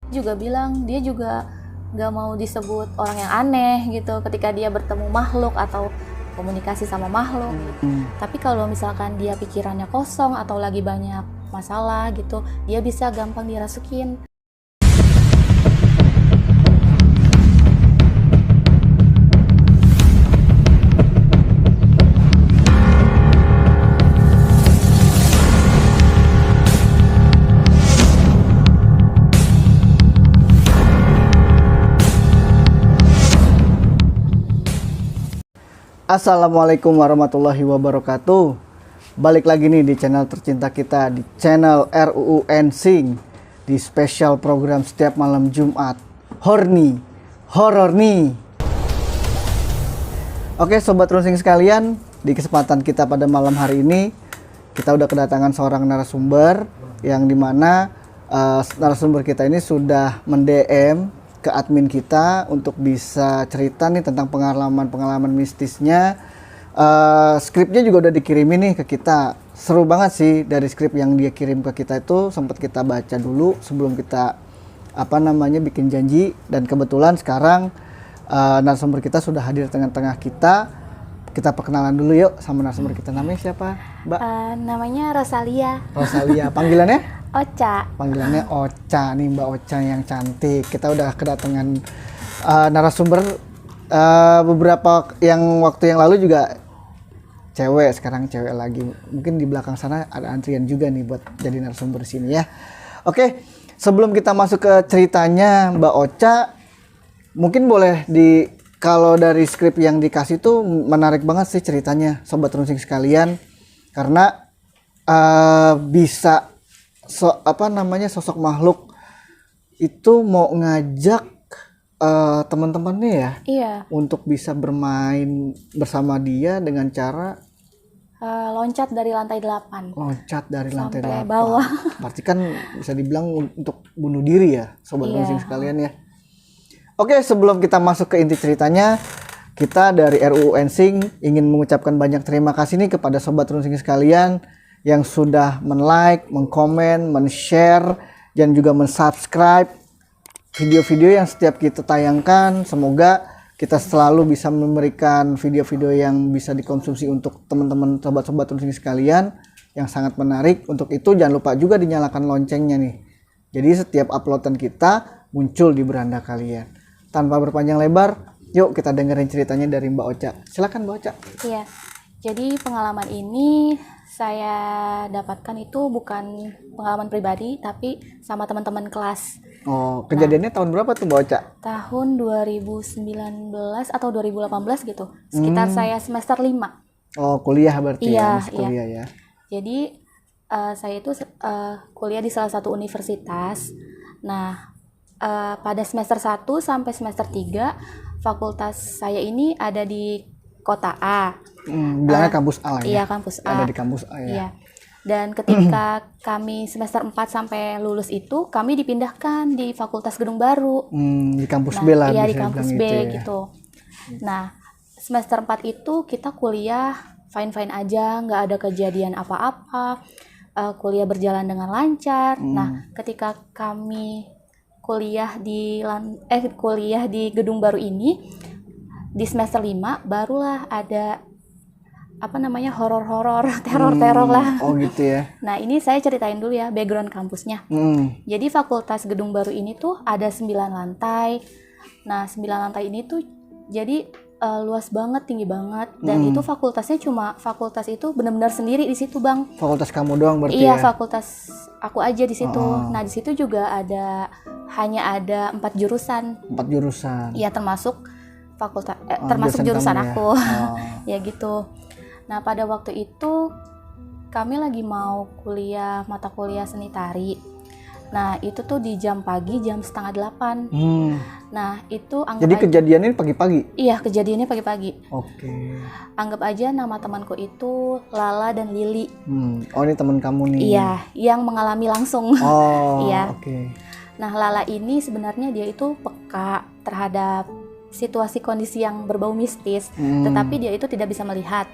juga bilang dia juga nggak mau disebut orang yang aneh gitu ketika dia bertemu makhluk atau komunikasi sama makhluk. Tapi kalau misalkan dia pikirannya kosong atau lagi banyak masalah gitu, dia bisa gampang dirasukin. Assalamualaikum warahmatullahi wabarakatuh. Balik lagi nih di channel tercinta kita, di channel RUU Ensing, di spesial program setiap malam Jumat, Horny Horor nih. Oke sobat runsing sekalian, di kesempatan kita pada malam hari ini kita udah kedatangan seorang narasumber yang dimana narasumber kita ini sudah mend-DM ke admin kita untuk bisa cerita nih tentang pengalaman mistisnya. Skripnya juga udah dikirimin nih ke kita. Seru banget sih dari skrip yang dia kirim ke kita itu, sempat kita baca dulu sebelum kita bikin janji. Dan kebetulan sekarang narasumber kita sudah hadir tengah-tengah kita. Kita perkenalan dulu yuk sama narasumber kita. Namanya siapa, Mbak? Namanya Rosalia. Rosalia, panggilannya? Ocha. Panggilannya Ocha nih, Mbak Ocha yang cantik. Kita udah kedatangan narasumber beberapa yang waktu yang lalu juga cewek, sekarang cewek lagi. Mungkin di belakang sana ada antrian juga nih buat jadi narasumber di sini ya. Oke, sebelum kita masuk ke ceritanya Mbak Ocha, mungkin boleh kalau dari skrip yang dikasih tuh menarik banget sih ceritanya sobat runsing sekalian, karena bisa sosok makhluk itu mau ngajak teman-temannya ya, Iya. untuk bisa bermain bersama dia dengan cara Loncat dari lantai 8. loncat dari lantai Sampai 8. bawah. Berarti kan bisa dibilang untuk bunuh diri ya sobat Iya. runsing sekalian ya. Oke, sebelum kita masuk ke inti ceritanya, kita dari RUU Ensing ingin mengucapkan banyak terima kasih nih kepada sobat runsing sekalian yang sudah men-like, men-komen, men-share, dan juga men-subscribe video-video yang setiap kita tayangkan. Semoga kita selalu bisa memberikan video-video yang bisa dikonsumsi untuk teman-teman sobat-sobat runsing sekalian yang sangat menarik. Untuk itu jangan lupa juga dinyalakan loncengnya nih. Jadi setiap uploadan kita muncul di beranda kalian. Tanpa berpanjang lebar, yuk kita dengerin ceritanya dari Mbak Ocha. Silakan Mbak Ocha. Iya. Jadi pengalaman ini saya dapatkan itu bukan pengalaman pribadi, tapi sama teman-teman kelas. Oh, kejadiannya tahun berapa tuh Mbak Ocha? Tahun 2019 atau 2018 gitu. Sekitar saya semester 5. Oh, kuliah berarti Iya, ya, masih kuliah ya. Jadi saya itu kuliah di salah satu universitas. Nah, pada semester 1 sampai semester 3 fakultas saya ini ada di kota A. Bilangnya kampus A lah ya. Iya, kampus A. Ada di kampus A ya. Iya. Dan ketika kami semester 4 sampai lulus itu, kami dipindahkan di Fakultas Gedung Baru. Di kampus B lah. Iya, bisa di kampus dibilang B ya. gitu. Nah, semester 4 itu kita kuliah fine-fine aja, nggak ada kejadian apa-apa. Kuliah berjalan dengan lancar. Nah, ketika kami kuliah di Gedung Baru ini, di semester 5 barulah ada horor-horor, teror-teror lah. Oh gitu ya. Nah, ini saya ceritain dulu ya background kampusnya. Jadi Fakultas Gedung Baru ini tuh ada 9 lantai. Nah, 9 lantai ini tuh jadi luas banget, tinggi banget. Dan itu fakultas itu benar-benar sendiri di situ, Bang. Fakultas kamu doang berarti Iya, ya? fakultas aku aja di situ. Nah, di situ juga hanya ada 4 jurusan. 4 jurusan. Iya, termasuk termasuk jurusan kamu ya? aku. Ya gitu. Nah, pada waktu itu kami lagi mau kuliah mata kuliah seni tari. Nah, itu tuh di jam pagi, jam setengah 8. Nah, itu Jadi kejadiannya pagi-pagi? Iya, kejadiannya pagi-pagi. Oke. Anggap aja nama temanku itu Lala dan Lili. Oh, ini teman kamu nih? Iya, yang mengalami langsung. Oh, Iya. oke. Nah, Lala ini sebenarnya dia itu peka terhadap situasi kondisi yang berbau mistis, tetapi dia itu tidak bisa melihat.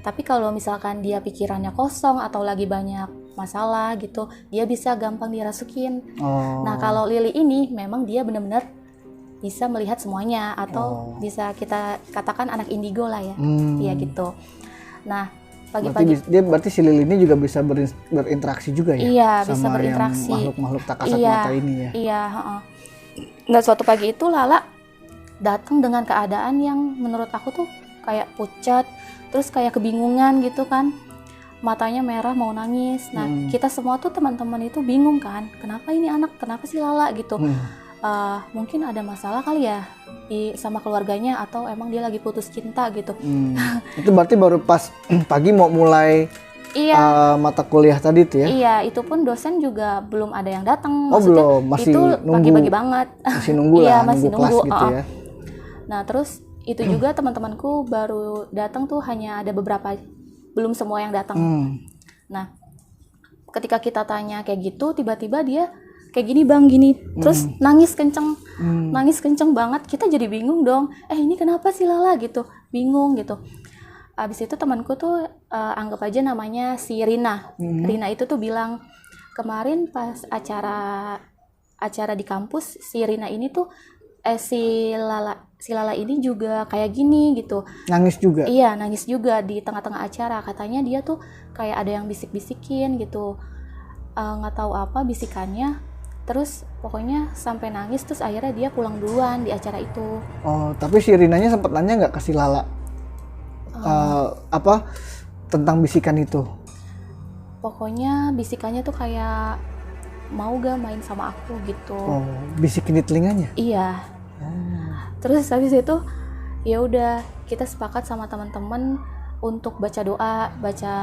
Tapi kalau misalkan dia pikirannya kosong atau lagi banyak masalah gitu, dia bisa gampang dirasukin. Oh. Nah kalau Lily ini memang dia benar-benar bisa melihat semuanya, atau bisa kita katakan anak indigo lah ya. Iya gitu. Nah pagi-pagi berarti si Lily ini juga bisa berinteraksi juga ya? Iya, sama bisa berinteraksi. Makhluk-makhluk tak kasat mata ini ya? Iya. Nah suatu pagi itu Lala datang dengan keadaan yang menurut aku tuh kayak pucat, terus kayak kebingungan gitu kan, matanya merah mau nangis. Nah kita semua tuh teman-teman itu bingung kan, kenapa ini anak, kenapa sih Lala gitu. Mungkin ada masalah kali ya sama keluarganya, atau emang dia lagi putus cinta gitu. Itu berarti baru pas pagi mau mulai mata kuliah tadi tuh ya? Iya, itu pun dosen juga belum ada yang datang. Maksudnya belum, masih itu nunggu, pagi-pagi banget. Masih nunggu lah, iya, masih nunggu kelas gitu ya. Nah terus itu juga teman-temanku baru datang tuh hanya ada beberapa, belum semua yang datang. Nah ketika kita tanya kayak gitu, tiba-tiba dia kayak gini bang, gini, terus nangis kenceng banget. Kita jadi bingung dong, ini kenapa sih Lala gitu, bingung gitu. Abis itu temanku tuh anggap aja namanya si Rina. Rina itu tuh bilang, kemarin pas acara di kampus, si Rina ini tuh si Lala ini juga kayak gini gitu. Nangis juga? Iya, nangis juga di tengah-tengah acara. Katanya dia tuh kayak ada yang bisik-bisikin gitu, nggak tahu apa bisikannya. Terus pokoknya sampai nangis, terus akhirnya dia pulang duluan di acara itu. Oh, tapi si Rinanya sempat nanya nggak ke si Lala tentang bisikan itu? Pokoknya bisikannya tuh kayak mau gak main sama aku gitu. Oh, bisikin di telinganya? Iya. Terus habis itu ya udah kita sepakat sama teman-teman untuk baca doa, baca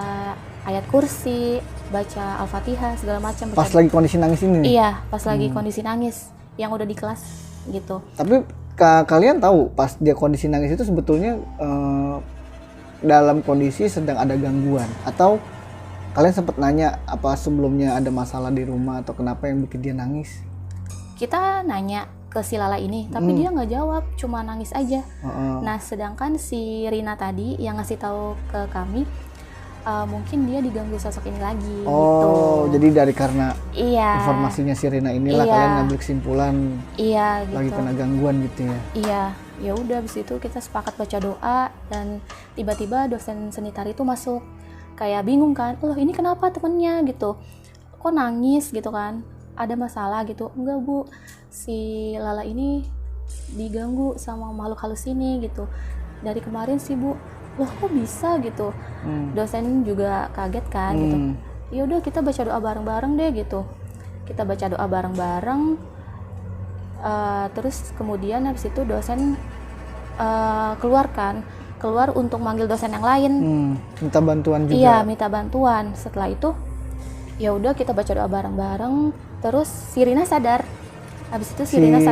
ayat kursi, baca Al-Fatihah segala macam. Pas lagi kondisi nangis ini nih? Iya, pas lagi kondisi nangis yang udah di kelas gitu. Tapi kalian tahu pas dia kondisi nangis itu sebetulnya dalam kondisi sedang ada gangguan, atau kalian sempat nanya apa sebelumnya ada masalah di rumah atau kenapa yang bikin dia nangis? Kita nanya ke si Lala ini, tapi dia nggak jawab, cuma nangis aja. Nah sedangkan si Rina tadi yang ngasih tahu ke kami, mungkin dia diganggu sosok ini lagi. Gitu. Jadi dari karena informasinya si Rina inilah kalian ngambil kesimpulan gitu. Lagi kena gangguan gitu ya? Iya, ya udah abis itu kita sepakat baca doa, dan tiba-tiba dosen seni tari itu masuk, kayak bingung kan, loh ini kenapa temennya gitu, kok nangis gitu kan, ada masalah gitu. Enggak bu, si Lala ini diganggu sama makhluk halus ini gitu, dari kemarin sih bu. Loh kok bisa gitu. Dosen juga kaget kan gitu. Ya udah kita baca doa bareng-bareng deh gitu. Kita baca doa bareng-bareng, terus kemudian habis itu dosen keluar untuk manggil dosen yang lain. Minta bantuan juga? Iya, minta bantuan. Setelah itu ya udah kita baca doa bareng-bareng, terus si Rina sadar. Habis itu si Lala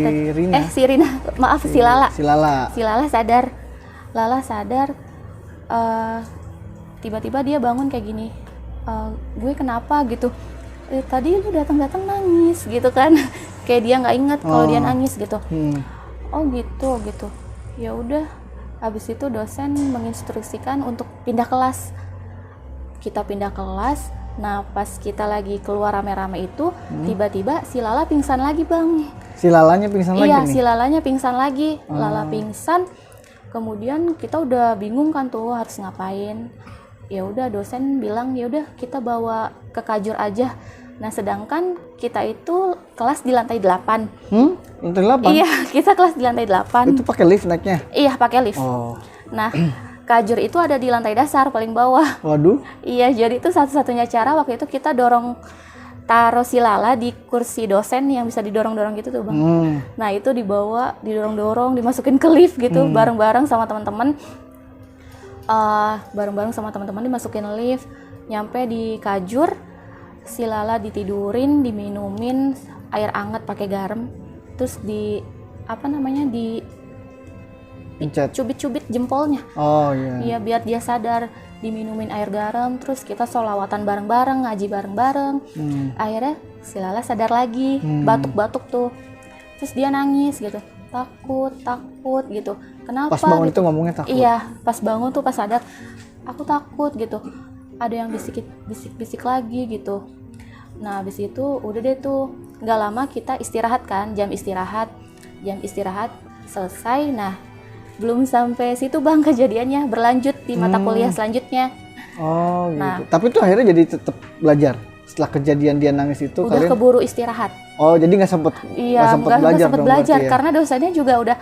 sadar. Lala sadar, tiba-tiba dia bangun kayak gini, gue kenapa gitu, tadi lu datang-datang nangis gitu kan. Kayak dia nggak ingat kalau dia nangis gitu. Oh gitu. Ya udah, habis itu dosen menginstruksikan untuk pindah kelas. Kita pindah kelas. Nah pas kita lagi keluar rame-rame itu, tiba-tiba si Lala pingsan lagi bang. Si Lalanya pingsan lagi? Iya, si Lalanya pingsan lagi. Lala pingsan, kemudian kita udah bingung kan tuh harus ngapain. Ya udah dosen bilang ya udah kita bawa ke Kajur aja. Nah sedangkan kita itu kelas di lantai 8. Lantai 8? Iya, kita kelas di lantai 8. Itu pakai lift naiknya? Iya pakai lift. Nah Kajur itu ada di lantai dasar paling bawah. Waduh. Iya, jadi itu satu-satunya cara waktu itu kita taruh si Lala di kursi dosen yang bisa didorong-dorong gitu tuh bang. Nah itu dibawa, didorong-dorong, dimasukin ke lift gitu, bareng-bareng sama teman-teman. Dimasukin lift, nyampe di Kajur, si Lala ditidurin, diminumin air hangat pakai garam, terus cubit-cubit jempolnya. Iya biar dia sadar, diminumin air garam, terus kita sholawatan bareng-bareng, ngaji bareng-bareng. Akhirnya si Lala sadar lagi, batuk-batuk tuh, terus dia nangis gitu, takut gitu. Kenapa? Pas bangun gitu. Itu ngomongnya takut? Iya, pas bangun tuh pas sadar, aku takut gitu. Ada yang bisik-bisik lagi gitu. Nah habis itu udah deh tuh, nggak lama kita istirahat kan, jam istirahat selesai. Nah belum sampai situ bang, kejadiannya berlanjut di mata kuliah selanjutnya. Oh gitu. Nah. Tapi tuh akhirnya jadi tetap belajar. Setelah kejadian dia nangis itu Udah kalian keburu istirahat. Oh, jadi nggak sempet Iya, nggak belajar sempet dong belajar berarti ya? karena dosennya juga udah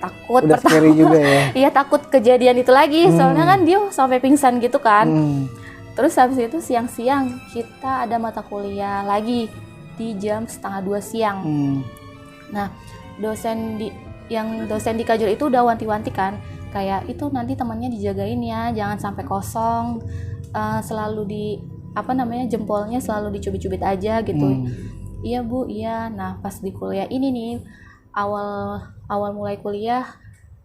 takut Udah scary juga ya. Iya, takut kejadian itu lagi. Soalnya kan dia sampai pingsan gitu kan. Terus habis itu siang-siang kita ada mata kuliah lagi di jam 1:30 siang. Nah, dosen di Kajur itu udah wanti-wanti kan, kayak itu nanti temannya dijagain ya, jangan sampai kosong, selalu jempolnya selalu dicubit-cubit aja gitu. Iya bu, iya. Nah pas di kuliah ini nih, awal mulai kuliah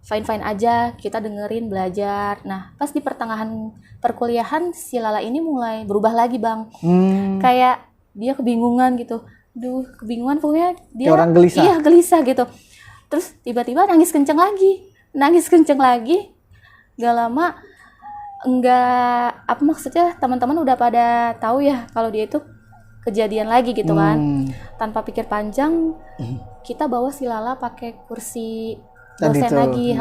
fine aja, kita dengerin belajar. Nah pas di pertengahan perkuliahan si Lala ini mulai berubah lagi bang. Kayak dia kebingungan gitu, kebingungan pokoknya dia. Kayak orang gelisah. Iya gelisah gitu. Terus tiba-tiba nangis kenceng lagi. Gak lama, maksudnya teman-teman udah pada tahu ya kalau dia itu kejadian lagi gitu kan. Tanpa pikir panjang, kita bawa si Lala pakai kursi dosen lagi.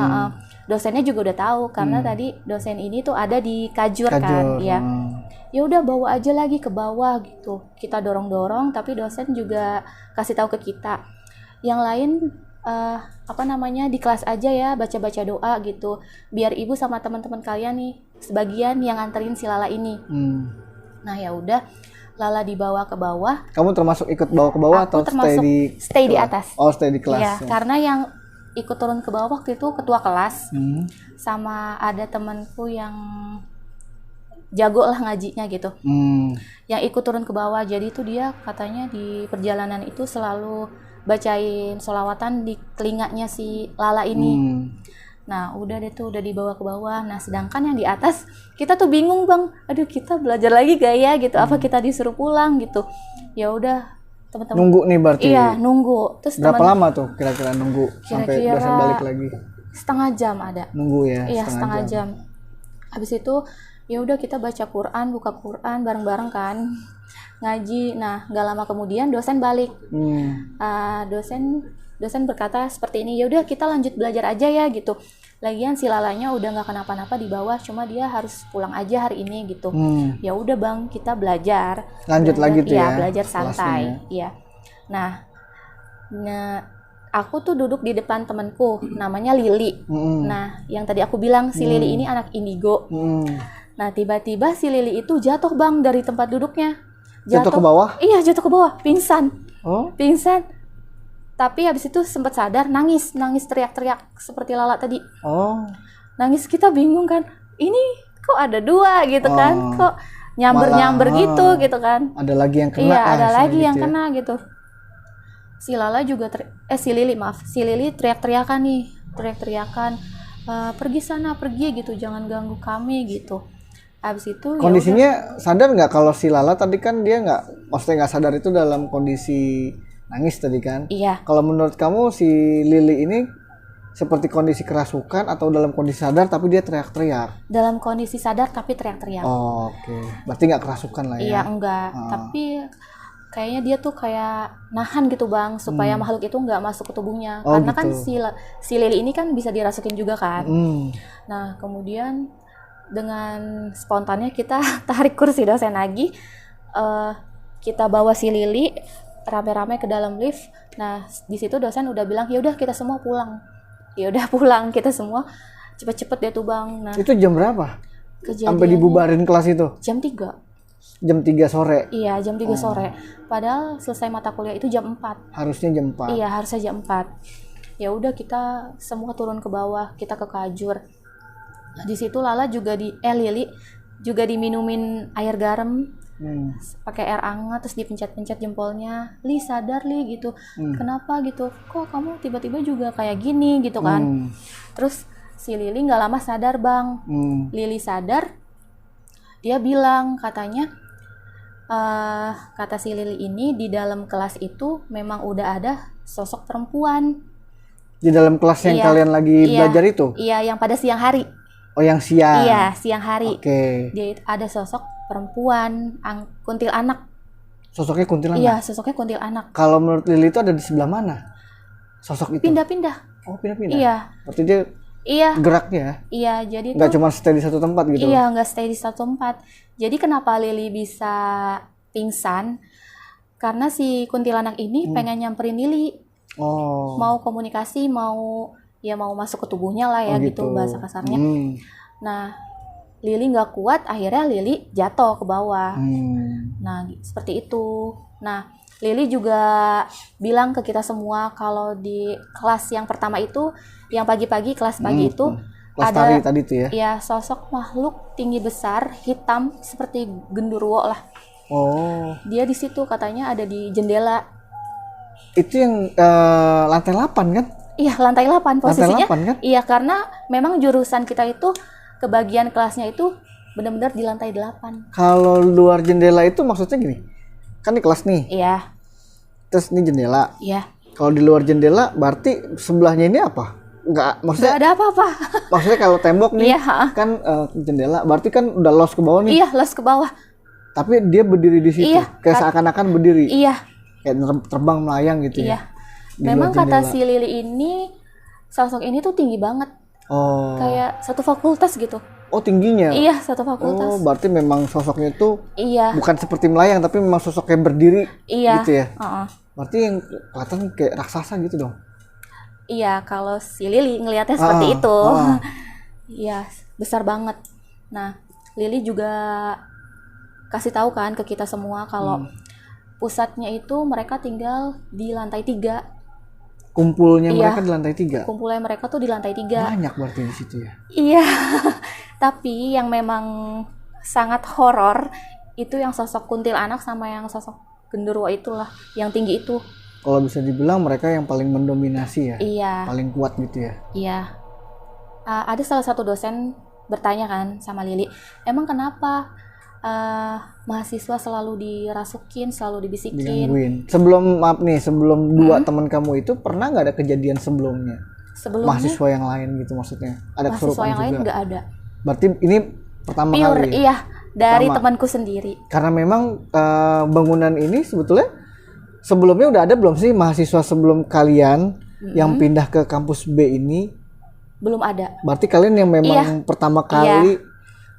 Dosennya juga udah tahu karena tadi dosen ini tuh ada di Kajur kan, ya. Ya udah bawa aja lagi ke bawah gitu. Kita dorong-dorong, tapi dosen juga kasih tahu ke kita. Yang lain di kelas aja ya, baca-baca doa gitu, biar ibu sama teman-teman kalian nih sebagian yang nganterin si Lala ini. Nah ya udah, Lala dibawa ke bawah. Kamu termasuk ikut bawa ke bawah atau stay di atas? Oh, stay di kelas. Ya, karena yang ikut turun ke bawah waktu itu ketua kelas, sama ada temanku yang jago lah ngajinya gitu. Yang ikut turun ke bawah, jadi itu dia katanya di perjalanan itu selalu bacain sholawatan di telinganya si Lala ini. Nah udah deh tuh, udah dibawa ke bawah. Nah sedangkan yang di atas kita tuh bingung bang, aduh kita belajar lagi gak ya gitu, apa kita disuruh pulang gitu. Ya udah teman-teman nunggu nih berarti. Iya nunggu. Terus berapa lama tuh kira-kira nunggu sampai dosen balik lagi? Setengah jam ada. Nunggu ya? Iya setengah jam. Habis itu ya udah kita baca Quran, buka Quran bareng-bareng kan, ngaji. Nah nggak lama kemudian dosen balik. Dosen berkata seperti ini, ya udah kita lanjut belajar aja ya gitu. Lagian si Lalanya udah nggak kenapa-napa di bawah, cuma dia harus pulang aja hari ini gitu. Ya udah bang, kita belajar lagi tuh ya, belajar santai ya. Nah aku tuh duduk di depan temanku namanya Lili. Nah yang tadi aku bilang si Lili ini anak indigo. Nah tiba-tiba si Lili itu jatuh bang dari tempat duduknya. Jatuh ke bawah? Iya jatuh ke bawah, pingsan. Pingsan. Tapi habis itu sempat sadar, nangis teriak-teriak seperti Lala tadi. Nangis, kita bingung kan, ini kok ada dua gitu kan, kok nyamber gitu kan. Ada lagi yang kena. Iya ada lagi yang gitu kena gitu. Si Lala juga si Lili teriak-teriakan, pergi sana, pergi gitu, jangan ganggu kami gitu. Abis itu kondisinya sadar nggak kalau si Lala tadi kan dia maksudnya nggak sadar itu dalam kondisi nangis tadi kan? Iya. Kalau menurut kamu si Lili ini seperti kondisi kerasukan atau dalam kondisi sadar tapi dia teriak-teriak? Dalam kondisi sadar tapi teriak-teriak. Oke. Berarti nggak kerasukan lah ya? Iya enggak. Tapi kayaknya dia tuh kayak nahan gitu bang supaya makhluk itu nggak masuk ke tubuhnya. Karena gitu. Kan si Lili ini kan bisa dirasukin juga kan. Nah kemudian dengan spontannya kita tarik kursi dosen lagi, kita bawa si Lili rame-rame ke dalam lift. Nah di situ dosen udah bilang ya udah kita semua pulang. Ya udah pulang kita semua, cepet-cepet deh tuh bang. Nah itu jam berapa? Sampai dibubarin kelas itu? Jam 3. Jam 3 sore? Iya jam 3 sore. Padahal selesai mata kuliah itu jam 4. Harusnya jam 4? Iya harusnya jam 4. Ya udah kita semua turun ke bawah, kita ke Kajur. Di situ Lala juga Lili juga diminumin air garam. Pakai air hangat terus dipencet-pencet jempolnya, Li sadar Li gitu. Kenapa gitu, kok kamu tiba-tiba juga kayak gini gitu kan. Terus si Lili nggak lama sadar bang. Lili sadar, dia bilang katanya kata si Lili ini di dalam kelas itu memang udah ada sosok perempuan di dalam kelas yang kalian lagi belajar itu. Iya yang pada siang hari. Oh yang siang. Iya siang hari. Oke. Dia ada sosok perempuan, kuntilanak. Sosoknya kuntilanak. Iya, sosoknya kuntilanak. Kalau menurut Lili itu ada di sebelah mana sosok itu? Pindah-pindah. Oh, pindah-pindah. Iya. Berarti dia Iya. geraknya Iya, jadi nggak tuh cuma stay di satu tempat gitu. iya, nggak stay di satu tempat. Jadi kenapa Lili bisa pingsan? Karena si kuntilanak ini pengen nyamperin Lili. Oh. Mau komunikasi, mau masuk ke tubuhnya lah ya, Oh, gitu bahasa kasarnya. Nah, Lili nggak kuat, akhirnya Lili jatuh ke bawah. Nah, seperti itu. Nah, Lili juga bilang ke kita semua kalau di kelas yang pertama itu, yang pagi-pagi, kelas pagi itu Kelas ada tari tadi tuh ya. ya sosok makhluk tinggi besar, hitam seperti genderuwo lah. Oh. Dia di situ katanya ada di jendela. Itu yang lantai 8 kan? Iya, lantai 8 posisinya. Lantai 8 kan? Iya, karena memang jurusan kita itu kebagian kelasnya itu benar-benar di lantai 8. Kalau luar jendela itu maksudnya gini. Kan di kelas nih. Iya. Terus ini jendela. Iya. Kalau di luar jendela berarti sebelahnya ini apa? Maksudnya Nggak ada apa-apa. maksudnya kalau tembok nih Iya, kan jendela berarti kan udah los ke bawah nih. Iya, los ke bawah. Tapi dia berdiri di situ. Iya, Kayak seakan-akan berdiri. Iya. Kayak terbang melayang gitu Iya. ya. Di Memang luar kata jendela. si Lili ini, sosok ini tuh tinggi banget. Oh. Kayak satu fakultas gitu. Oh, tingginya. Iya, satu fakultas. Oh, berarti memang sosoknya itu Iya. bukan seperti melayang tapi memang sosoknya berdiri Iya. gitu ya. Heeh. Berarti yang kelihatan kayak raksasa gitu dong. Iya, kalau si Lili ngelihatnya seperti itu. Iya, besar banget. Nah, Lili juga kasih tahu kan ke kita semua kalau pusatnya itu mereka tinggal di lantai 3. Kumpulnya Iya. mereka di lantai 3. Kumpulnya mereka tuh di lantai 3. Banyak berarti di situ ya. Iya. Tapi yang memang sangat horor itu yang sosok kuntilanak sama yang sosok genderuwo itulah, yang tinggi itu. Kalau bisa dibilang mereka yang paling mendominasi ya. Iya. Paling kuat gitu ya. Iya. Ada salah satu dosen bertanya kan sama Lili, emang kenapa mahasiswa selalu dirasukin, selalu dibisikin? Digangguin. Sebelum dua teman kamu itu pernah nggak ada kejadian sebelumnya? Sebelumnya Mahasiswa yang lain gitu maksudnya. Ada mahasiswa kesurupan yang lain juga. nggak ada. Berarti ini pertama Pure, kali. iya, dari Pertama. temanku sendiri. Karena memang bangunan ini sebetulnya sebelumnya udah ada belum sih mahasiswa sebelum kalian yang pindah ke kampus B ini? Belum ada. Berarti kalian yang memang pertama kali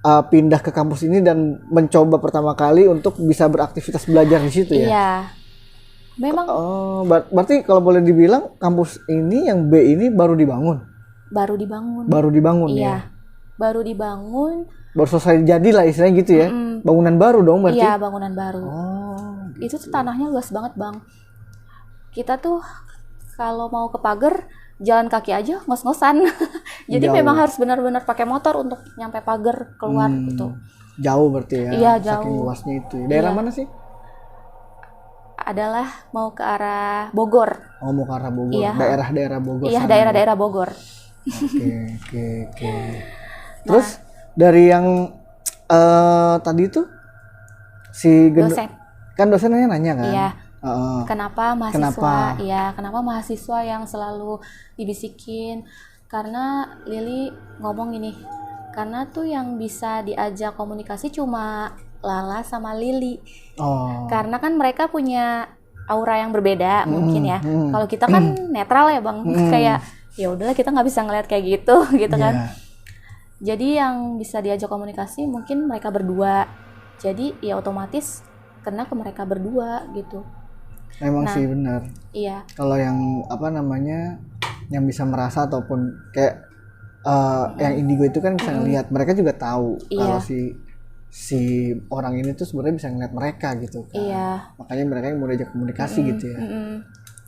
pindah ke kampus ini dan mencoba pertama kali untuk bisa beraktivitas belajar di situ ya? Iya. Memang Berarti kalau boleh dibilang kampus ini yang B ini baru dibangun? baru dibangun. Baru dibangun Iya. ya? Baru dibangun. Baru selesai jadi lah istilahnya gitu ya? Bangunan baru dong berarti? Iya, bangunan baru. Oh, Itu tuh tanahnya luas banget, Bang. Kita tuh kalau mau ke pagar jalan kaki aja ngos-ngosan. Jadi Jauh. memang harus benar-benar pakai motor untuk nyampe pagar keluar gitu. Jauh berarti ya? Iya, Saking jauh. luasnya itu. Daerah Iya. mana sih? Adalah mau ke arah Bogor. Oh, mau ke arah Bogor. Iya. Daerah-daerah Bogor. Iya, sana. daerah-daerah Bogor. Oke. Terus dari yang tadi itu si Dosen. kan dosennya nanya kan? Iya. Heeh. Kenapa mahasiswa? Kenapa? Iya, kenapa mahasiswa yang selalu dibisikin? Karena Lili ngomong ini, karena tuh yang bisa diajak komunikasi cuma Lala sama Lili. Oh. Karena kan mereka punya aura yang berbeda mungkin ya. Kalau kita kan netral ya, Bang. Kayak ya udahlah, kita nggak bisa ngeliat kayak gitu gitu kan. Iya. Jadi yang bisa diajak komunikasi mungkin mereka berdua. Jadi ya otomatis kena ke mereka berdua gitu. Memang sih benar. Iya. Kalau yang apa namanya yang bisa merasa ataupun kayak yang indigo itu kan bisa ngelihat, mereka juga tahu Iya. kalau si orang ini tuh sebenarnya bisa ngeliat mereka gitu kan. Iya. Makanya mereka yang mau diajak komunikasi gitu ya. Mm-mm.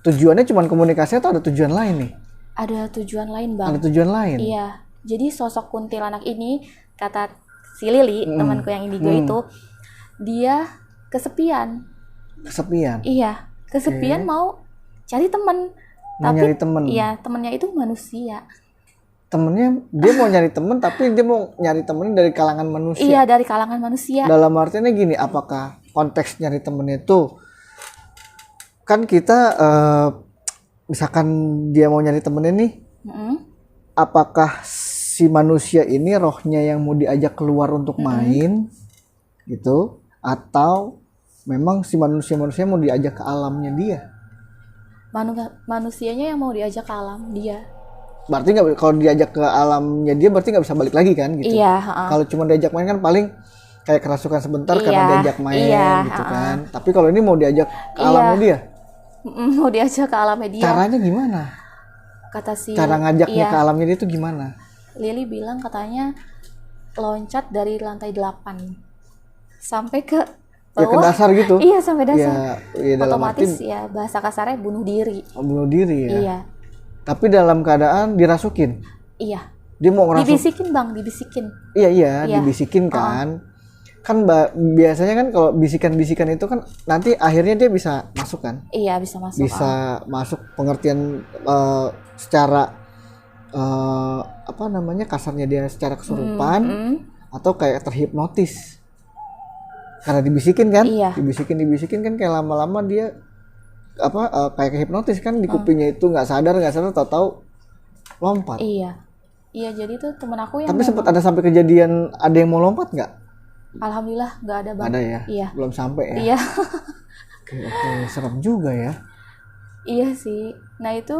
Tujuannya cuma komunikasi atau ada tujuan lain nih? Ada tujuan lain, Bang. Ada tujuan lain? Iya. Jadi sosok kuntilanak ini, kata si Lili, temanku yang indigo itu, dia kesepian. Kesepian? Iya, kesepian mau cari teman. Mau nyari temen? Iya, temennya itu manusia. Temennya, dia mau nyari temen tapi dia mau nyari temen dari kalangan manusia. Iya, dari kalangan manusia. Dalam artinya gini, apakah konteks nyari temen itu kan kita misalkan dia mau nyari temennya nih, apakah si manusia ini rohnya yang mau diajak keluar untuk main gitu, atau memang si manusia mau diajak ke alamnya dia. Manusianya yang mau diajak ke alam dia. Berarti nggak, kalau diajak ke alamnya dia berarti nggak bisa balik lagi kan gitu. Iya. Kalau cuma diajak main kan paling kayak kerasukan sebentar karena diajak main gitu kan. Tapi kalau ini mau diajak ke alamnya dia. Mau diajak ke alamnya dia. Caranya gimana? Kata si Cara ngajaknya ke alamnya dia itu gimana? Lily bilang katanya loncat dari lantai 8 sampai ke Ya ke bawah. dasar gitu. Iya, sampai dasar. Ya dalam Otomatis arti ya bahasa kasarnya bunuh diri. bunuh diri ya. Iya. Tapi dalam keadaan dirasukin. Iya. Dia mau ngerasuk. Dibisikin Bang, dibisikin. Iya, dibisikin kan. Kan biasanya kan kalau bisikan-bisikan itu kan nanti akhirnya dia bisa masuk kan? Iya, bisa masuk. Bisa masuk pengertian secara apa namanya, kasarnya dia secara kesurupan atau kayak terhipnotis. Karena dibisikin kan? Iya. Dibisikin kan kayak lama-lama dia kayak kehipnotis kan di kupingnya itu nggak sadar tahu-tahu lompat. Iya, jadi tuh temen aku yang tapi sempat ada sampai kejadian ada yang mau lompat nggak? Alhamdulillah nggak ada Bang. Ada ya? Iya. Belum sampai ya? Iya. Oke, serem juga ya. Iya sih. Nah itu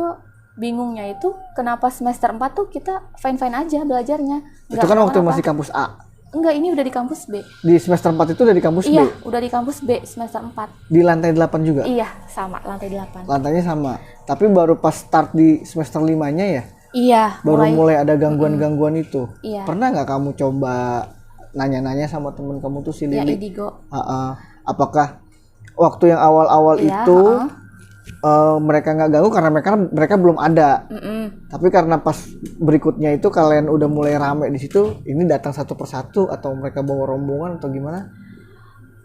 bingungnya itu kenapa semester 4 tuh kita fine-fine aja belajarnya. Itu kan waktu masih kampus A. Enggak, ini udah di kampus B. Di semester 4 itu udah di kampus B? Iya, udah di kampus B semester 4. Di lantai 8 juga? Iya, sama, lantai 8. Lantainya sama. Tapi baru pas start di semester 5-nya ya? Iya, baru mulai ada gangguan-gangguan itu. Iya. Pernah nggak kamu coba nanya-nanya sama temen kamu tuh si Lili? Ya, Indigo. Apakah waktu yang awal-awal itu mereka nggak ganggu karena mereka belum ada. Tapi karena pas berikutnya itu kalian udah mulai rame di situ, ini datang satu persatu atau mereka bawa rombongan atau gimana?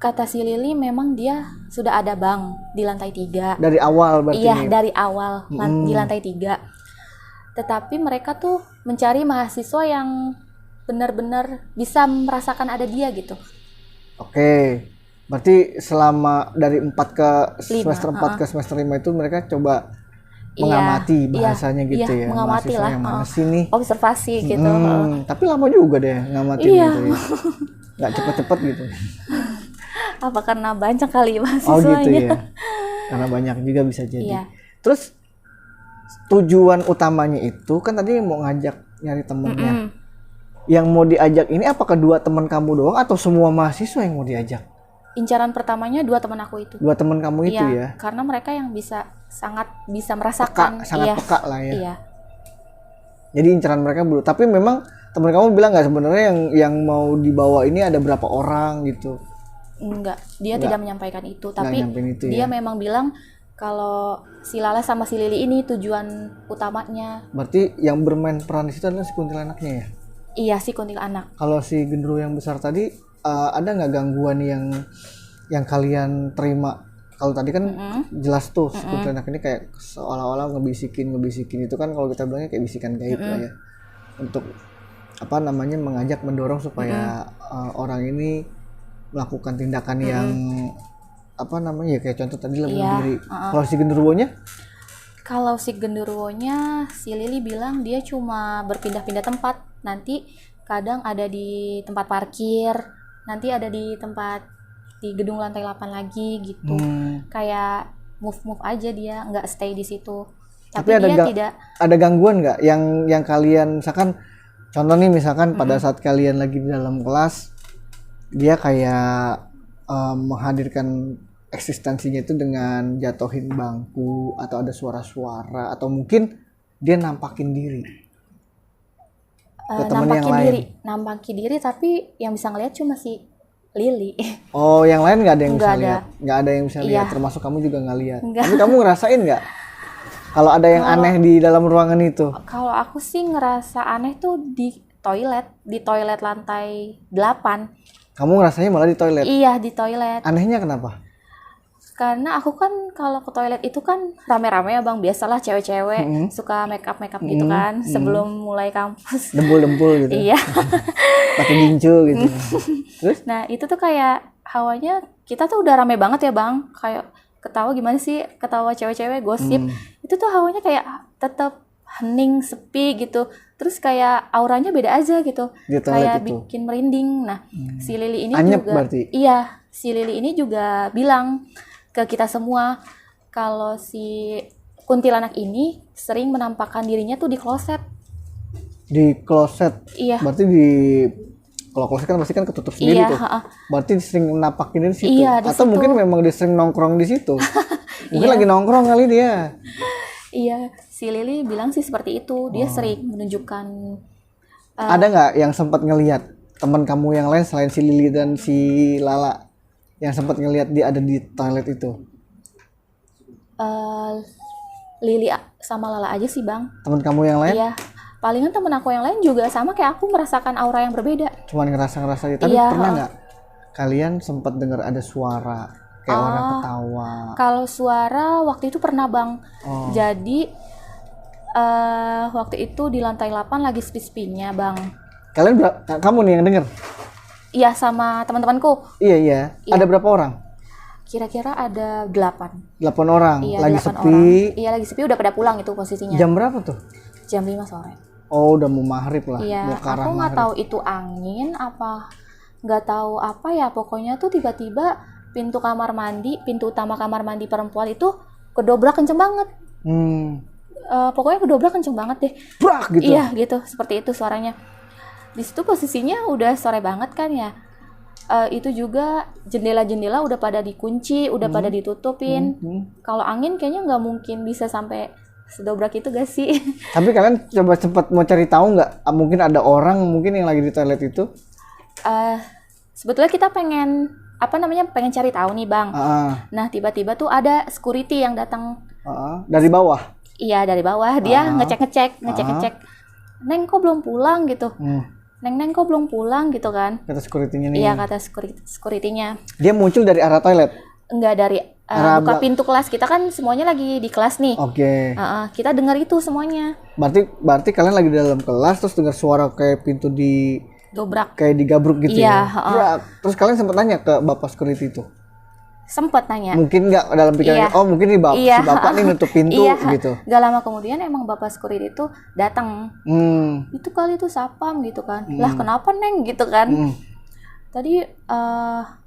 Kata si Lili memang dia sudah ada Bang di lantai 3. Dari awal berarti? Iya, dari awal di lantai 3. Tetapi mereka tuh mencari mahasiswa yang benar-benar bisa merasakan ada dia gitu. Oke. Berarti selama dari 4 ke 5, semester 4 ke semester 5 itu mereka coba mengamati bahasanya gitu ya. Mengamati lah. Yang mana sih nih? Observasi gitu. Tapi lama juga deh ngamatin gitu ya. Nggak cepet-cepet gitu. Apa karena banyak kali mahasiswanya? Oh gitu ya. Karena banyak juga bisa jadi. Iya. Terus tujuan utamanya itu kan tadi mau ngajak nyari temennya. Yang mau diajak ini apa kedua teman kamu doang atau semua mahasiswa yang mau diajak? Incaran pertamanya 2 teman aku itu. 2 teman kamu itu ya? Karena mereka yang sangat bisa merasakan. Sangat peka lah ya. Iya. Jadi incaran mereka belum. Tapi memang teman kamu bilang nggak sebenarnya yang mau dibawa ini ada berapa orang gitu? Enggak, dia tidak menyampaikan itu. Tapi itu, dia ya? memang bilang kalau si Lala sama si Lili ini tujuan utamanya. Berarti yang bermain peran di situ adalah si kuntilanaknya ya? Iya, si kuntilanak. Kalau si genderuwo yang besar tadi ada nggak gangguan yang kalian terima? Kalau tadi kan jelas tuh si kuntilanak ini kayak seolah-olah ngebisikin itu kan kalau kita bilangnya kayak bisikan gaib lah ya, untuk apa namanya mengajak mendorong supaya orang ini melakukan tindakan yang apa namanya ya kayak contoh tadi lah bunuh diri. Kalau si genderuwonya? Kalau si genderuwonya si Lili bilang dia cuma berpindah-pindah tempat. Nanti kadang ada di tempat parkir, nanti ada di gedung lantai 8 lagi gitu. Kayak move aja dia, nggak stay di situ. Tapi dia tidak ada gangguan nggak yang kalian misalkan contoh nih misalkan pada saat kalian lagi di dalam kelas dia kayak menghadirkan eksistensinya itu dengan jatuhin bangku atau ada suara-suara atau mungkin dia nampakin diri ke teman yang lain. Nampakin diri tapi yang bisa ngelihat cuma si Lili. Oh, yang lain nggak ada yang bisa lihat? Nggak ada yang bisa lihat, termasuk kamu juga nggak lihat. Tapi kamu ngerasain nggak kalau ada yang aneh di dalam ruangan itu? Kalau aku sih ngerasa aneh tuh di toilet lantai 8. Kamu ngerasanya malah di toilet? Iya, di toilet. Anehnya kenapa? Karena aku kan kalau ke toilet itu kan rame-rame ya Bang, biasalah cewek-cewek suka make up gitu kan sebelum mulai kampus. Dempul gitu. Iya. Pakai gincu gitu. Terus? Nah, itu tuh kayak hawanya kita tuh udah rame banget ya Bang, kayak ketawa gimana sih, ketawa cewek-cewek gosip. Itu tuh hawanya kayak tetap hening, sepi gitu. Terus kayak auranya beda aja gitu. Di toilet Kayak itu. bikin merinding. Nah, si Lili ini Anyep juga berarti? iya, si Lili ini juga bilang ke kita semua kalau si kuntilanak ini sering menampakkan dirinya tuh di kloset. Di kloset. Iya. Berarti kalau kloset kan pasti kan ketutup sendiri Iya, tuh. Berarti sering napakin di situ. Iya, di Atau situ. mungkin memang dia sering nongkrong di situ. Mungkin Iya. lagi nongkrong kali dia. Iya, si Lili bilang sih seperti itu. Dia sering menunjukkan Ada nggak yang sempat ngelihat teman kamu yang lain selain si Lili dan si Lala yang sempat ngelihat dia ada di toilet itu? Lili sama Lala aja sih, Bang. Teman kamu yang lain? Iya. Palingan temen aku yang lain juga sama kayak aku merasakan aura yang berbeda. Cuman ngerasa-ngerasa aja. Tapi Iya, pernah nggak kalian sempat dengar ada suara kayak orang ketawa? Kalau suara waktu itu pernah, Bang. Oh. Jadi waktu itu di lantai 8 lagi sepi-sepinya, Bang. Kalian kamu nih yang denger? Iya, sama teman-temanku. Iya, iya. Ada berapa orang? Kira-kira ada 8. 8 orang. Iya, Lagi 8 sepi. orang. Iya, lagi sepi, udah pada pulang itu posisinya. Jam berapa tuh? Jam 5 sore. Oh, udah mau maghrib lah. Iya, Mau ke arah aku nggak maghrib. tahu itu angin apa, nggak tahu apa ya. Pokoknya tuh tiba-tiba pintu utama kamar mandi perempuan itu kedobrak kenceng banget. Pokoknya kedobrak kenceng banget deh. Brak gitu. Iya, gitu, seperti itu suaranya. Di situ posisinya udah sore banget kan ya. Itu juga jendela-jendela udah pada dikunci, udah pada ditutupin. Kalau angin kayaknya nggak mungkin bisa sampai sedobrak itu gak sih? Tapi kalian coba sempat mau cari tahu nggak? Mungkin ada orang mungkin yang lagi di toilet itu? Sebetulnya kita pengen cari tahu nih, Bang. Nah, tiba-tiba tuh ada security yang datang. Dari bawah. Iya, dari bawah. Dia ngecek. Neng kok belum pulang gitu. Neng kok belum pulang gitu kan. Kata security-nya nih. Iya, kata security-nya. Dia muncul dari arah toilet. Enggak, dari buka pintu kelas. Kita kan semuanya lagi di kelas nih. Oke. Kita dengar itu semuanya. Berarti kalian lagi di dalam kelas terus dengar suara kayak pintu Dobrak. kayak digabruk gitu Iya, ya. Brak. Terus kalian sempat nanya ke bapak security itu. Sempet nanya. Mungkin nggak dalam pikirannya, Iya. oh mungkin si bapak nih nutup pintu Iya. gitu. Gak lama kemudian emang bapak security itu datang. Itu kali itu sapam gitu kan. Lah kenapa Neng gitu kan. Tadi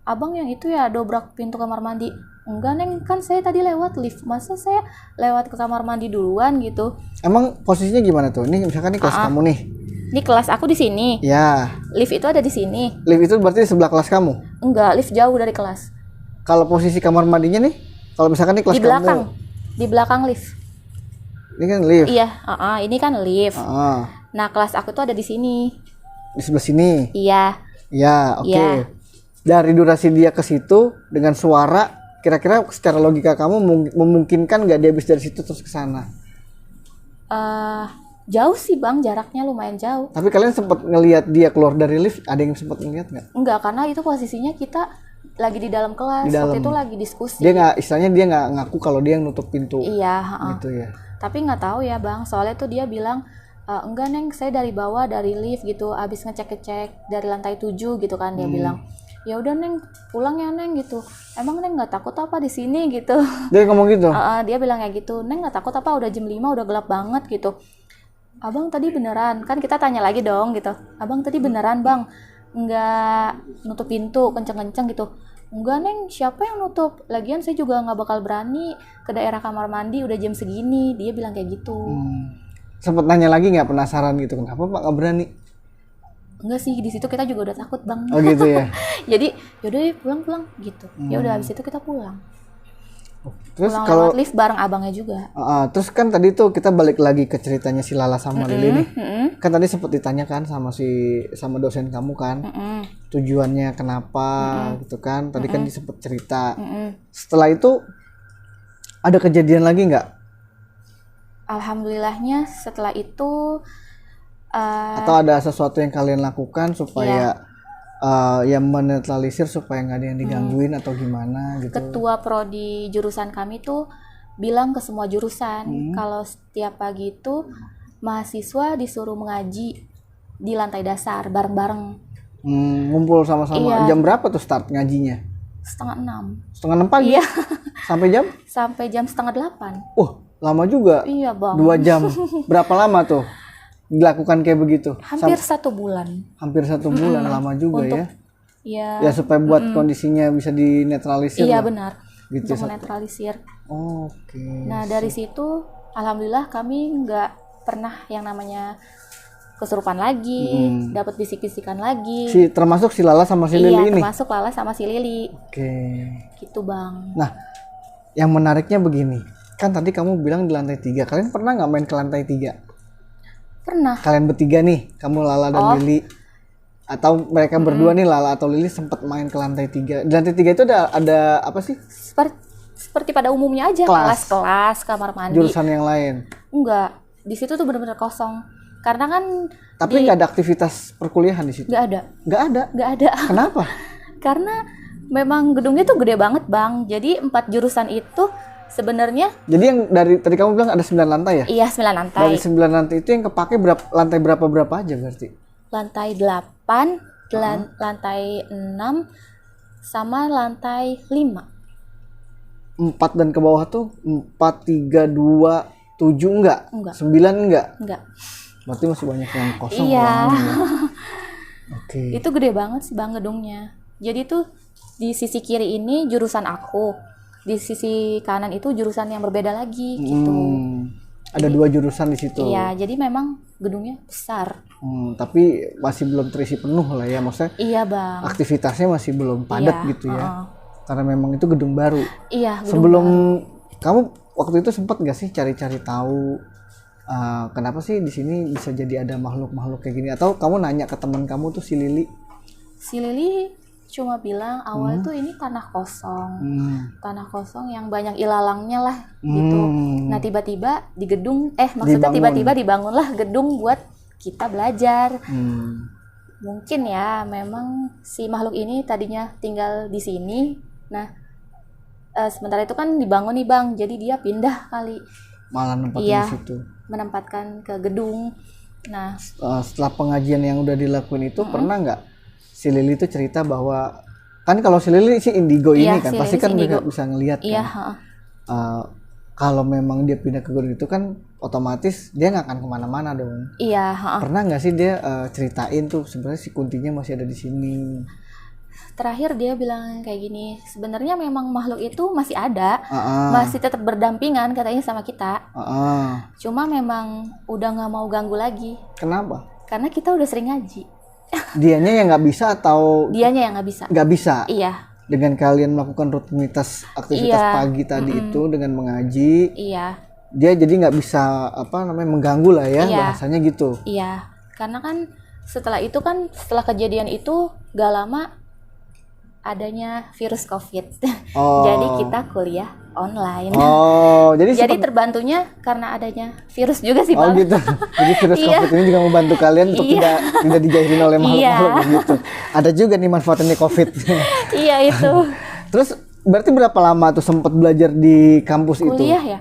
abang yang itu ya dobrak pintu kamar mandi. Enggak Neng, kan saya tadi lewat lift. Masa saya lewat ke kamar mandi duluan gitu. Emang posisinya gimana tuh? Ini misalkan nih kelas kamu nih. Ini kelas aku di sini. Ya. Lift itu ada di sini. Lift itu berarti di sebelah kelas kamu? Enggak, lift jauh dari kelas. Kalau posisi kamar mandinya nih? Kalau misalkan nih kelas Di belakang. kamu. Di belakang lift. Ini kan lift. Iya, ini kan lift. Ah. Nah, kelas aku tuh ada di sini. Di sebelah sini. Iya. Ya, oke. Iya. Dari durasi dia ke situ dengan suara, kira-kira secara logika kamu memungkinkan nggak dia habis dari situ terus ke sana? Jauh sih Bang, jaraknya lumayan jauh. Tapi kalian sempat ngelihat dia keluar dari lift? Ada yang sempat ngelihat nggak? Enggak, karena itu posisinya kita lagi di dalam kelas. Di dalam. Waktu itu lagi diskusi. Dia nggak, istilahnya dia nggak ngaku kalau dia yang nutup pintu. Iya, Gitu ya. Tapi nggak tahu ya Bang, soalnya tuh dia bilang enggak Neng, saya dari bawah dari lift gitu, abis ngecek-ngecek dari lantai 7 gitu kan. Dia bilang, ya udah Neng, pulang ya Neng gitu. Emang Neng nggak takut apa di sini gitu? Dia ngomong gitu? Dia bilang kayak gitu, Neng nggak takut apa, udah jam 5 udah gelap banget gitu. Abang tadi beneran, kan kita tanya lagi dong gitu. Abang tadi beneran Bang, nggak nutup pintu kenceng-kenceng gitu? Enggak Neng, siapa yang nutup? Lagian saya juga nggak bakal berani ke daerah kamar mandi udah jam segini. Dia bilang kayak gitu. Sempet nanya lagi nggak, penasaran gitu, kenapa Pak nggak berani? Enggak sih, di situ kita juga udah takut Bang. Oh gitu ya. Jadi yaudah deh pulang gitu. Ya udah habis itu kita pulang. Terus Pulang kalau lewat lift bareng abangnya juga. terus kan tadi tuh kita balik lagi ke ceritanya si Lala sama Lili nih. Kan tadi sempat ditanyakan sama dosen kamu kan, tujuannya kenapa gitu kan. Tadi kan disebut cerita. Setelah itu ada kejadian lagi nggak? Alhamdulillahnya setelah itu Atau ada sesuatu yang kalian lakukan supaya yang menetralisir supaya nggak ada yang digangguin atau gimana gitu? ketua prodi jurusan kami tuh bilang ke semua jurusan kalau setiap pagi itu mahasiswa disuruh mengaji di lantai dasar bareng-bareng. Ngumpul sama-sama. Iya. Jam berapa tuh start ngajinya? 5:30. 5:30 pagi? Iya. Sampai jam? Sampai jam 7:30. Wah, Lama juga. Iya bang. 2 jam. Berapa lama tuh dilakukan kayak begitu? Hampir 1 bulan. Hampir 1 bulan. Lama juga Untuk, ya. Ya. Ya supaya buat kondisinya bisa dinetralisir. Iya lah. benar. Gitu, Untuk menetralisir. Oke. Nah dari situ alhamdulillah kami nggak pernah yang namanya kesurupan lagi, dapat bisik-bisikan lagi. Termasuk si Lala sama si Lili Iya, ini. termasuk Lala sama si Lili. Oke. Gitu bang. Nah, yang menariknya begini. Kan tadi kamu bilang di lantai 3. Kalian pernah nggak main ke lantai 3? Pernah. Kalian bertiga nih, kamu Lala dan Lili. Atau mereka berdua nih, Lala atau Lili sempat main ke lantai 3. Di lantai 3 itu ada apa sih? Seperti pada umumnya aja, kelas, kamar mandi. Jurusan yang lain? Enggak, di situ tuh benar-benar kosong. Karena kan tapi nggak ada aktivitas perkuliahan di situ? Nggak ada. Nggak ada? Kenapa? Karena memang gedungnya tuh gede banget bang. Jadi 4 jurusan itu sebenarnya. Jadi yang dari tadi kamu bilang ada 9 lantai ya? Iya 9 lantai. Dari 9 lantai itu yang kepake lantai berapa aja berarti? Lantai 8, lantai 6, sama lantai 5. 4 dan ke bawah tuh 4, 3, 2, 7 enggak? 9 enggak? Enggak. Berarti masih banyak yang kosong. Iya. Oke. Itu gede banget sih bang gedungnya. Jadi tuh di sisi kiri ini jurusan aku, di sisi kanan itu jurusan yang berbeda lagi gitu. Ada 2 jurusan di situ. Iya, jadi memang gedungnya besar. Tapi masih belum terisi penuh lah ya, maksudnya. Iya bang. Aktivitasnya masih belum padat gitu ya. Karena memang itu gedung baru. Iya. Sebelum kamu waktu itu sempat nggak sih cari-cari tahu kenapa sih di sini bisa jadi ada makhluk-makhluk kayak gini? Atau kamu nanya ke teman kamu tuh si Lili? Si Lili cuma bilang awal tuh ini tanah kosong yang banyak ilalangnya lah gitu. Nah tiba-tiba di gedung maksudnya tiba-tiba dibangunlah gedung buat kita belajar. Mungkin ya memang si makhluk ini tadinya tinggal di sini. Nah sementara itu kan dibangun nih bang, jadi dia pindah kali. Malah nempatin di situ. Menempatkan ke gedung. Nah setelah pengajian yang udah dilakuin itu pernah nggak si Lili itu cerita bahwa kan kalau si Lili si indigo ini kan si pasti kan bisa ngelihat kan. Kalau memang dia pindah ke gedung itu kan otomatis dia nggak akan kemana-mana dong. Iya. Pernah nggak sih dia ceritain tuh sebenarnya si kuntinya masih ada di sini? Terakhir dia bilang kayak gini, sebenarnya memang makhluk itu masih ada, masih tetap berdampingan katanya sama kita. Cuma memang udah nggak mau ganggu lagi. Kenapa? Karena kita udah sering ngaji. Dianya yang nggak bisa atau? Dianya yang nggak bisa. Nggak bisa. Iya. Dengan kalian melakukan rutinitas aktivitas pagi tadi itu dengan mengaji. Iya. Dia jadi nggak bisa mengganggu lah ya bahasanya gitu. Iya. Karena kan setelah kejadian itu gak lama adanya virus COVID. Jadi kita kuliah online. Jadi terbantunya karena adanya virus juga sih Bang. Gitu. Jadi virus COVID ini juga membantu kalian untuk tidak dijahilin oleh makhluk-makhluk gitu. Ada juga nih manfaatnya COVID. Iya itu. Terus berarti berapa lama tuh sempat belajar di kampus itu? Kuliah ya?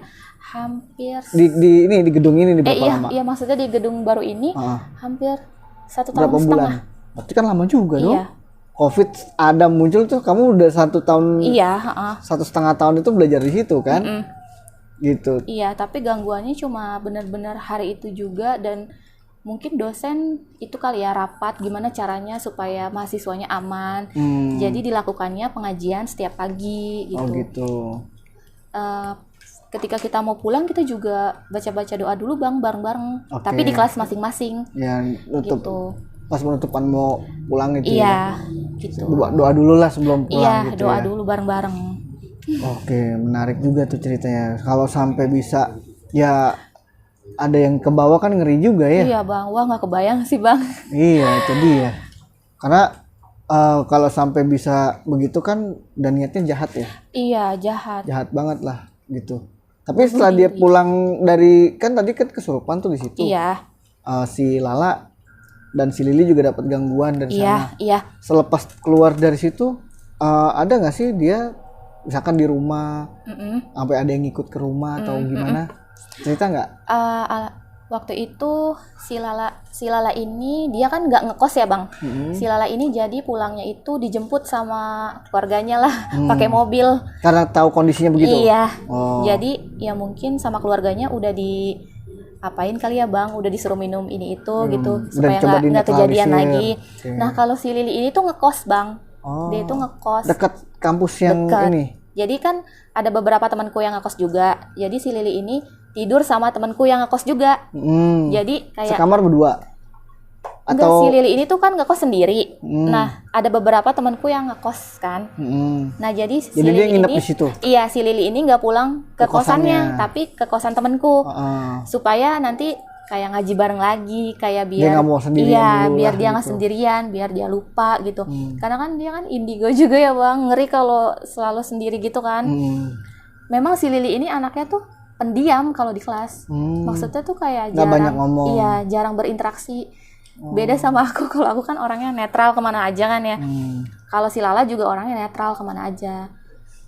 Hampir di gedung ini berapa lama? Iya maksudnya di gedung baru ini hampir 1 tahun berapa setengah. Bulan? Berarti kan lama juga dong. COVID ada muncul tuh kamu udah 1 tahun. Iya. 1,5 tahun itu belajar di situ kan? Gitu. Iya, tapi gangguannya cuma benar-benar hari itu juga dan mungkin dosen itu kali ya rapat gimana caranya supaya mahasiswanya aman. Jadi dilakukannya pengajian setiap pagi gitu. Oh gitu. Ketika kita mau pulang kita juga baca-baca doa dulu Bang bareng-bareng. Tapi di kelas masing-masing. Ya, gitu. Pas penutupan mau pulang itu gitu. Doa dulu lah sebelum pulang gitu doa dulu bareng-bareng. Oke, menarik juga tuh ceritanya. Kalau sampai bisa ya ada yang ke bawah kan ngeri juga ya. Iya Bang, wah nggak kebayang sih Bang. Iya itu dia. Karena kalau sampai bisa begitu kan dan niatnya jahat ya. Iya jahat. Jahat banget lah gitu. Tapi setelah dia pulang dari kan tadi kan kesurupan tuh di situ. Iya. Si Lala dan si Lili juga dapat gangguan dari sana. Iya. Selepas keluar dari situ ada nggak sih dia misalkan di rumah sampai ada yang ngikut ke rumah atau gimana? Cerita nggak? Waktu itu si Lala ini dia kan nggak ngekos ya Bang. Si Lala ini jadi pulangnya itu dijemput sama keluarganya lah, pakai mobil. Karena tahu kondisinya begitu. Iya. Oh. Jadi ya mungkin sama keluarganya udah di apain kali ya Bang, udah disuruh minum ini itu gitu supaya coba nggak kejadian lagi. Oke. Nah kalau si Lili ini tuh ngekos Bang. Oh. Dia itu ngekos. Dekat kampus yang Dekat. ini. Jadi kan ada beberapa temanku yang ngekos juga. Jadi si Lili ini tidur sama temanku yang ngekos juga. Jadi kayak sekamar berdua. enggak, Atau si Lili ini tuh kan ngekos sendiri. Nah, ada beberapa temanku yang ngekos kan. Nah, jadi si Jadi dia Lili nginep ini di situ. Iya, si Lili ini nggak pulang ke kosannya, tapi ke kosan temanku. Supaya nanti kayak ngaji bareng lagi, kayak biar Dia nggak mau sendirian iya, dulu biar lah dia nggak gitu. sendirian, biar dia lupa gitu. Karena kan dia kan indigo juga ya, Bang. Ngeri kalau selalu sendiri gitu kan. Memang si Lili ini anaknya tuh pendiam kalau di kelas. Maksudnya tuh kayak Nggak banyak ngomong. Iya, jarang berinteraksi. Beda sama aku, kalau aku kan orangnya netral kemana aja kan ya. Kalau si Lala juga orangnya netral kemana aja.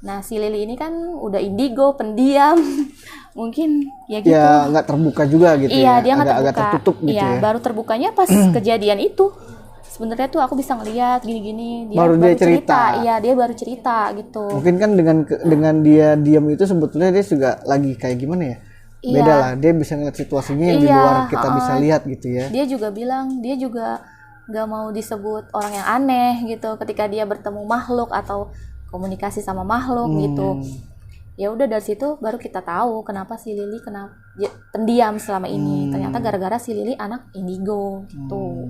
Nah, si Lili ini kan udah indigo, pendiam. Mungkin ya gitu. Ya nggak terbuka juga gitu. Iya, ya. dia nggak Agak terbuka. tertutup gitu Iya, ya. baru terbukanya pas kejadian itu. Sebenarnya tuh aku bisa ngeliat gini-gini. Baru dia cerita. Iya, dia baru cerita gitu. Mungkin kan dengan dia diam itu sebetulnya dia juga lagi kayak gimana ya? Iya. Beda lah, dia bisa ngeliat situasinya yang di Iya, luar kita bisa lihat gitu ya. Dia juga bilang dia juga nggak mau disebut orang yang aneh gitu ketika dia bertemu makhluk atau komunikasi sama makhluk gitu. Ya udah dari situ baru kita tahu kenapa si Lili pendiam selama ini. Ternyata gara-gara si Lili anak indigo gitu.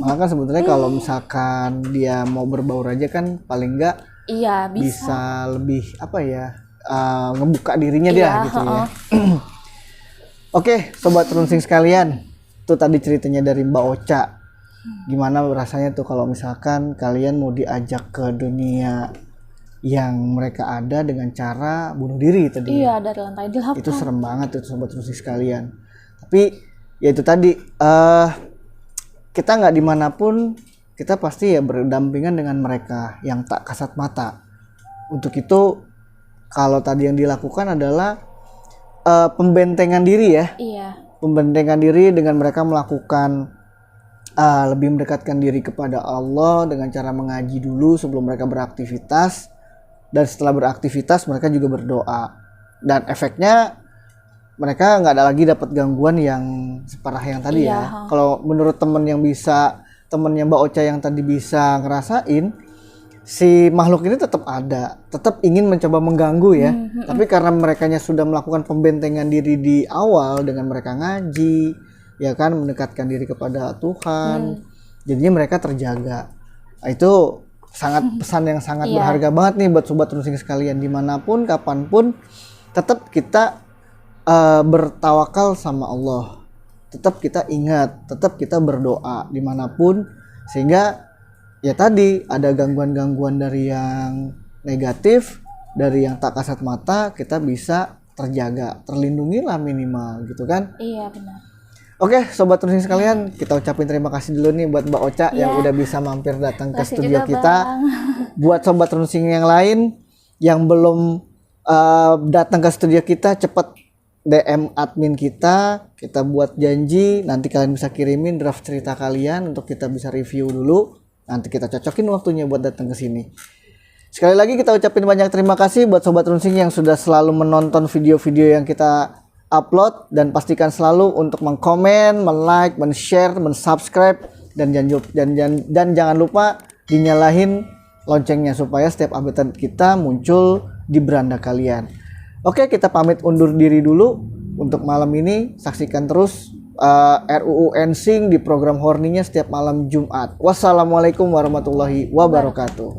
Maka kan sebetulnya kalau misalkan dia mau berbaur aja kan paling enggak Iya, bisa lebih apa ya? Ngebuka dirinya dia Iya, gitu ya. Oke, sobat runsing sekalian, itu tadi ceritanya dari Mbak Ocha. Gimana rasanya tuh kalau misalkan kalian mau diajak ke dunia yang mereka ada dengan cara bunuh diri tadi. Iya, dari lantai 8. Itu serem banget tuh sobat runsing sekalian. Tapi ya itu tadi kita nggak dimanapun kita pasti ya berdampingan dengan mereka yang tak kasat mata. Untuk itu kalau tadi yang dilakukan adalah pembentengan diri ya. Iya. Pembentengan diri dengan mereka melakukan lebih mendekatkan diri kepada Allah dengan cara mengaji dulu sebelum mereka beraktivitas, dan setelah beraktivitas mereka juga berdoa, dan efeknya mereka nggak ada lagi dapat gangguan yang separah yang tadi ya. Kalau menurut temennya Mbak Ocha yang tadi bisa ngerasain, si makhluk ini tetap ada, tetap ingin mencoba mengganggu ya. Tapi karena merekanya sudah melakukan pembentengan diri di awal dengan mereka ngaji, ya kan, mendekatkan diri kepada Tuhan, jadinya mereka terjaga. Nah, itu sangat pesan yang sangat berharga banget nih buat sobat runsing sekalian, dimanapun, kapanpun, tetap kita bertawakal sama Allah. Tetap kita ingat, tetap kita berdoa dimanapun, sehingga ya tadi ada gangguan-gangguan dari yang negatif, dari yang tak kasat mata, kita bisa terjaga, terlindungi lah minimal gitu kan. Iya, benar. Oke, sobat runsing sekalian, kita ucapin terima kasih dulu nih buat Mbak Ocha yang udah bisa mampir datang ke studio juga, kita. Bang. Buat sobat runsing yang lain yang belum datang ke studio kita, cepet DM admin kita buat janji nanti kalian bisa kirimin draft cerita kalian untuk kita bisa review dulu. Nanti kita cocokin waktunya buat datang ke sini. Sekali lagi kita ucapin banyak terima kasih buat sobat runsing yang sudah selalu menonton video-video yang kita upload, dan pastikan selalu untuk mengkomen, men-like, men-share, men-subscribe, dan jangan lupa dinyalahin loncengnya supaya setiap update kita muncul di beranda kalian. Oke, kita pamit undur diri dulu untuk malam ini. Saksikan terus RUU Ensing di program Horninya setiap malam Jumat. Wassalamualaikum warahmatullahi wabarakatuh.